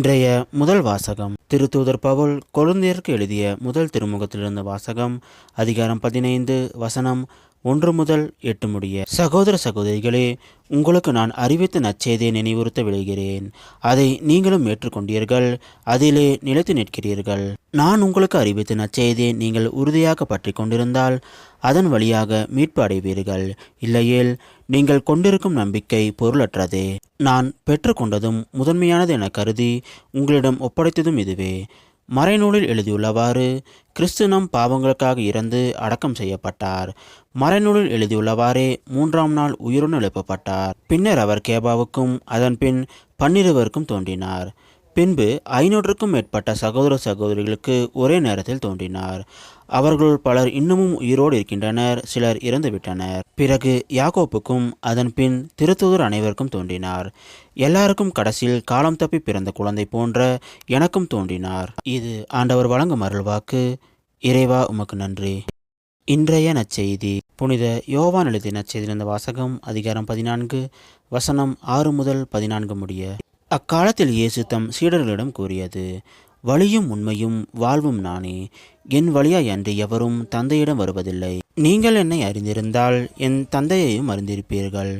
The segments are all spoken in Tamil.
இன்றைய முதல் வாசகம் திருத்தூதர் பவுல் கொரிந்தியருக்கு எழுதிய முதல் திருமுகத்திலிருந்த வாசகம், அதிகாரம் 15, வசனம் 1 முதல் 8 முடிய. சகோதர சகோதரிகளே, உங்களுக்கு நான் அறிவித்த நற்செய்தியை நினைவுறுத்த விளைகிறேன். அதை நீங்களும் ஏற்றுக்கொண்டீர்கள், அதிலே நிலைத்து நிற்கிறீர்கள். நான் உங்களுக்கு அறிவித்த நற்செய்தியை நீங்கள் உறுதியாக பற்றி கொண்டிருந்தால் அதன் வழியாக மீட்பு அடைவீர்கள். இல்லையேல் நீங்கள் கொண்டிருக்கும் நம்பிக்கை பொருளற்றதே. நான் பெற்றுக்கொண்டதும் முதன்மையானது என கருதி உங்களிடம் ஒப்படைத்ததும் இதுவே. மறைநூலில் எழுதியுள்ளவாறு கிறிஸ்து நம் பாவங்களுக்காக இறந்து அடக்கம் செய்யப்பட்டார். மறைநூலில் எழுதியுள்ளவாறே 3ஆம் நாள் உயிருடன் எழுப்பப்பட்டார். பின்னர் அவர் கேபாவுக்கும் அதன் பின் 12 தோன்றினார். பின்பு 500க்கும் மேற்பட்ட சகோதர சகோதரிகளுக்கு ஒரே நேரத்தில் தோன்றினார். அவர்களுள் பலர் இன்னமும் உயிரோடு இருக்கின்றனர், சிலர் இறந்துவிட்டனர். பிறகு யாக்கோப்புக்கும் அதன் பின் திருத்தூதர் அனைவருக்கும் தோன்றினார். எல்லாருக்கும் கடைசியில் காலம் தப்பி பிறந்த குழந்தை போன்ற எனக்கும் தோன்றினார். இது ஆண்டவர் வழங்கும் அருள்வாக்கு. இறைவா, உமக்கு நன்றி. இன்றைய நற்செய்தி புனித யோவான் எழுதிய நற்செய்தியிலிருந்த வாசகம், அதிகாரம் 14, வசனம் 6 முதல் 14 முடிய. அக்காலத்தில் இயேசு தம் சீடர்களிடம் கூறியது, வழியும் உண்மையும் வாழ்வும் நானே. என் வழியாய் அன்றி எவரும் தந்தையிடம் வருவதில்லை. நீங்கள் என்னை அறிந்திருந்தால் என் தந்தையையும் அறிந்திருப்பீர்கள்.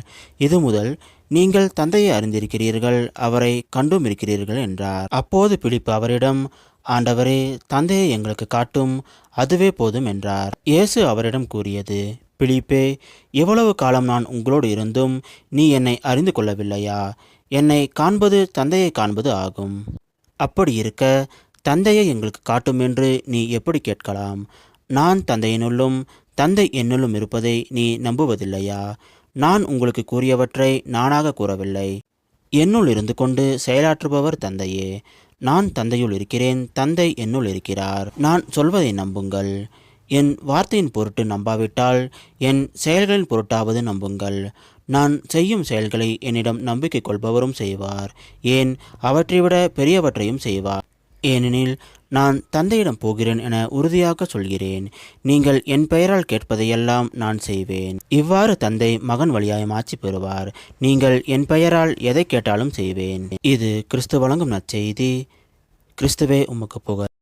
இது முதல் நீங்கள் தந்தையை அறிந்திருக்கிறீர்கள், அவரை கண்டும் இருக்கிறீர்கள் என்றார். அப்போது பிலிப்பு அவரிடம், ஆண்டவரே, தந்தையை எங்களுக்கு காட்டும், அதுவே போதும் என்றார். இயேசு அவரிடம் கூறியது, பிலிப்பே, எவ்வளவு காலம் நான் உங்களோடு இருந்தும் நீ என்னை அறிந்து கொள்ளவில்லையா? என்னை காண்பது தந்தையை காண்பது ஆகும். அப்படி இருக்க தந்தையை எங்களுக்கு காட்டும் என்று நீ எப்படி கேட்கலாம்? நான் தந்தையினுள்ளும் தந்தை என்னுள்ளும் இருப்பதை நீ நம்புவதில்லையா? நான் உங்களுக்கு கூறியவற்றை நானாக கூறவில்லை. என்னுள் இருந்து கொண்டு செயலாற்றுபவர் தந்தையே. நான் தந்தையுள் இருக்கிறேன், தந்தை என்னுள் இருக்கிறார். நான் சொல்வதை நம்புங்கள். என் வார்த்தையின் பொருட்டு நம்பாவிட்டால் என் செயல்களின் பொருட்டாவது நம்புங்கள். நான் செய்யும் செயல்களை என்னிடம் நம்பிக்கை கொள்பவரும் செய்வார். ஏன், அவற்றை விட பெரியவற்றையும் செய்வார். ஏனெனில் நான் தந்தையிடம் போகிறேன் என உறுதியாக சொல்கிறேன். நீங்கள் என் பெயரால் கேட்பதையெல்லாம் நான் செய்வேன். இவ்வாறு தந்தை மகன் வழியாய் ஆட்சி பெறுவார். நீங்கள் என் பெயரால் எதை கேட்டாலும் செய்வேன். இது கிறிஸ்து வழங்கும் நற்செய்தி. கிறிஸ்துவே, உமக்கு புகழ்.